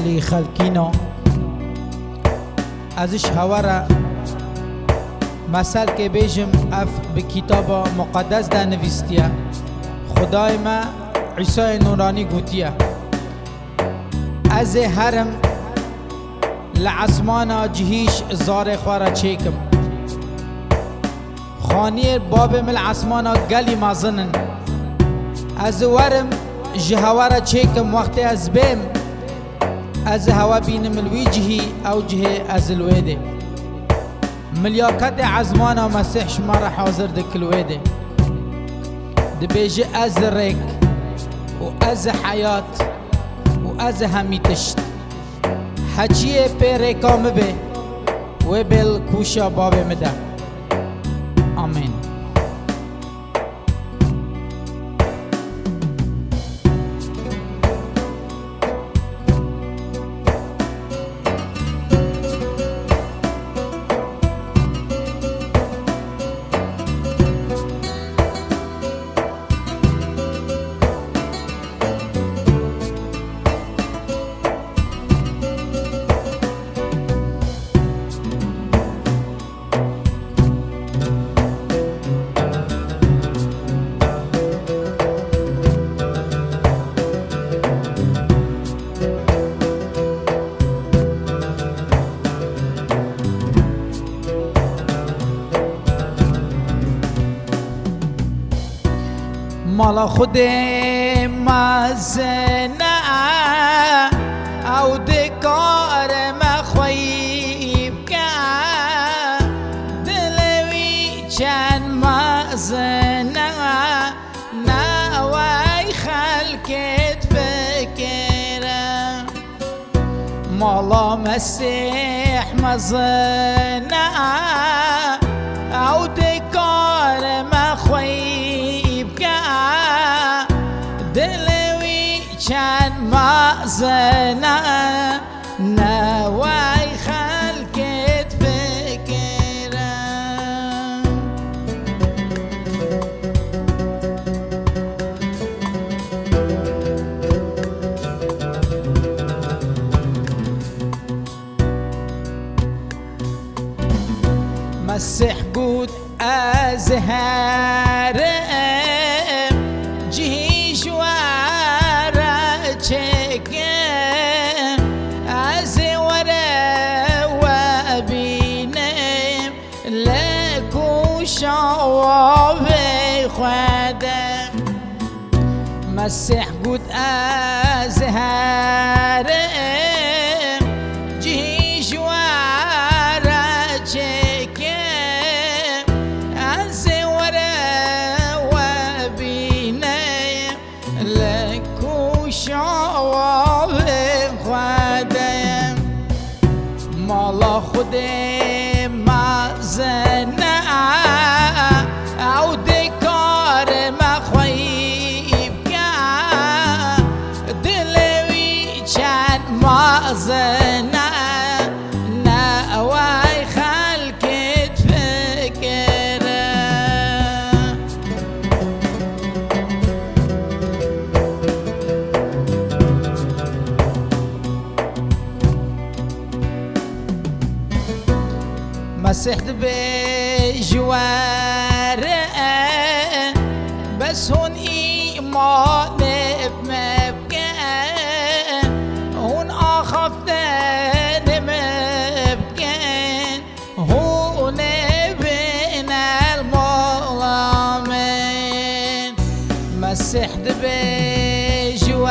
دلی خلکینا ازش هواره مثل که بیجم اف به کتاب مقدس ده نویستیه خدای ما عیسی نورانی گوتیه از هرم لعصمانا جهیش زار خوارا چیکم خانیر باب مل عصمانا گلی مازنن از ورم جهوارا چیکم وقتی از بیم از هوا بینم الویجهی او جهه از الویده ملیاکت عزمانا مسیح شمارا حاضر دک الویده دبیجه از ریک و از حیات و از همی تشت حجیه پیرکا مبه و بل کوشا باب مده آمین مالا خود مازنه او دکار مخویب که دلوی چند مازنه نوای خلکت فکره مالا مسیح مازنه او دکار مخویب دلوی چند مازنه نوای خلکت فکره مسیح بود از هره جهیش واره چکم از وره و بینم لکوشا و بخودم مسیح بود از هره جهیش واره چکم از مالا خود مازنه او دکار مخویب که دلوی چند مازنه نوای خلکت فکره مسيح بجواره بس هون إيمان بمبكى هون أخفتن مبكى هون بين المظلمين مسيح بجواره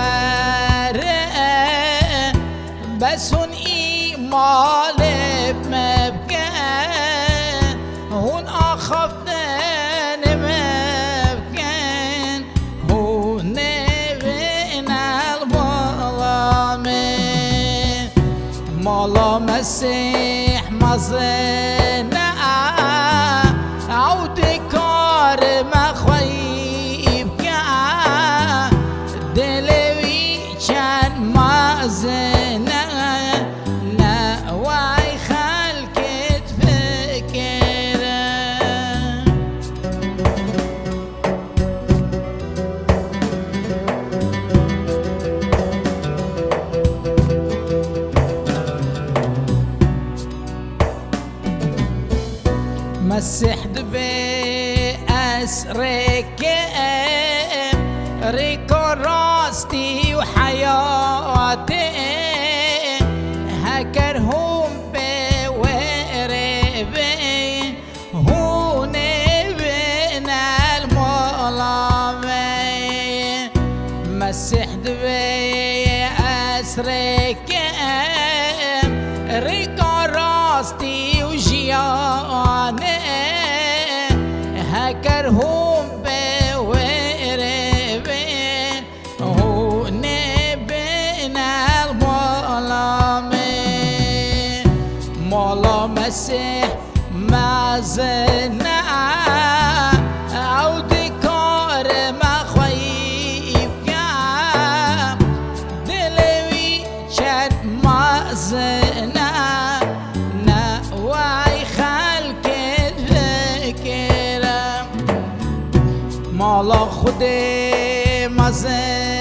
بس هون إيمان بمبكى هون أخفتن مبكين هون بين الظلمين مولا مسيح مظنة عود كار مخويب كا دلوي كان مظنة نواي خلقت فكرة مسح دبي أسرك ريكو راستي وحياتي هكرهم بوربي هون بين المظلمين مسح دبي أسرك ريكو راستي وجياني هكرهم بوربين هون بين المظلمين مولا مسيح ما زلنا او دكار ما خيف كام دلوي شد ما زلنا نواي خلق ذكرم مولا خودي ما زلنا